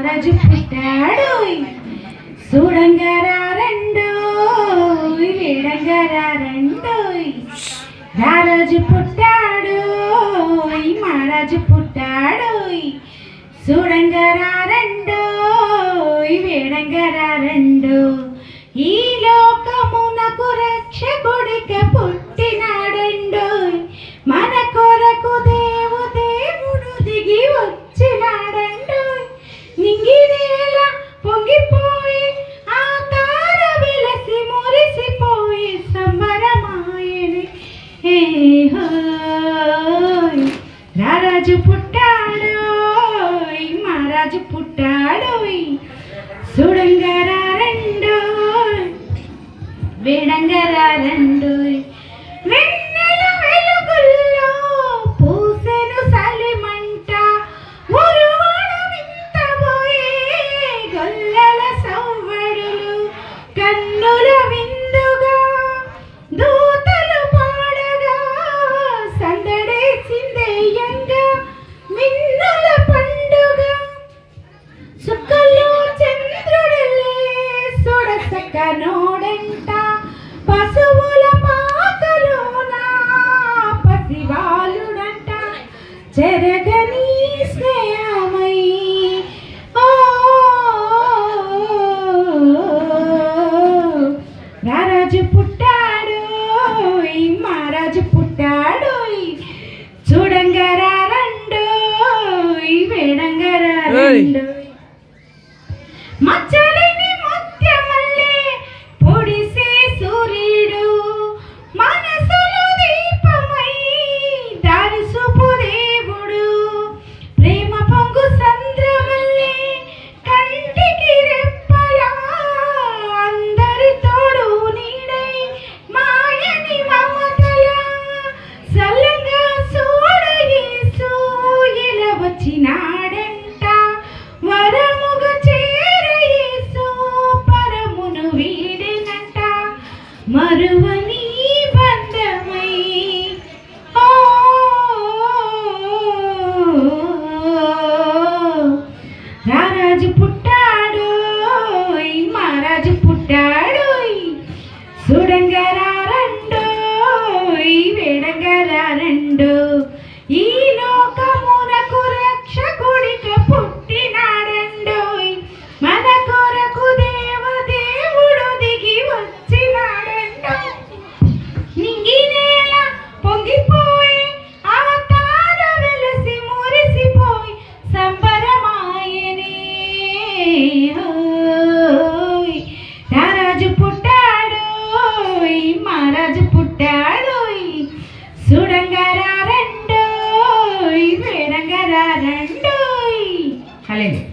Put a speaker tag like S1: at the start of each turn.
S1: మహారాజు పుట్టాడు చూడంగారా రెండో వేడంగారా రెండో రారాజు పుట్టాడు మహారాజు పుట్టాడు చూడంగారా రెండో వేడంగారా రెండో ఈ లోకమునకు రక్షకుడిక పుట్టినాడండో మన కొరకు దేవుడు దిగి వచ్చినాడండో నింగినేల పొంగిపోయి ఆ తార వెలసి మురిసిపోయి సంబరమాయని రారాజు పుట్టాడు మహారాజు పుట్టాడు చూడంగారా రెండో వేడంగారా రెండో వెన్నెల వెలుగుల్లో పూసెను సలిమంట ఉరువడు వింతబోయే గొల్లల సవ్వడులు కన్నుల విందుగా దూతలు పాడగా సందడేసిందేయంగా మిన్నుల పండుగ సుక్కల్లో చంద్రుడిలే సుడసక నోడంట పశువుల పాకలోన పసివాలుడంట చెరగని స్నేహమై రారాజు పుట్టాడు మహారాజు పుట్టాడు చూడంగారా రెండో వేడంగారా రెండో మచ్చలేని ముత్యమల్లే పొడిసే సూర్యుడు మనసులో దీపమై దారి చూపు దేవుడు ప్రేమ పొంగు సంద్రమల్లే కంటికి రెప్పలా అందరి తోడు నీడై మాయని మమతలా సల్లంగా చూడ యేసు ఇలా వచ్చినాడంట వరముగా మరువని బంధమై రారాజు పుట్టాడు మహారాజు పుట్టాడు చూడంగారా రెండో వేడంగారా రెండో ఈ లోకమునకు రక్షకుడిక పుట్టినాడండో మన కొరకు దేవుడు దిగి వచ్చినాడండో నింగినేల పొంగిపోయి ఆ తార వెలసి మురిసిపోయి సంబరమాయనే రారాజు పుట్టాడు మహారాజు పుట్టాడు చూడంగారా రెండో వేడంగారా రెండో హల్లెలూయా.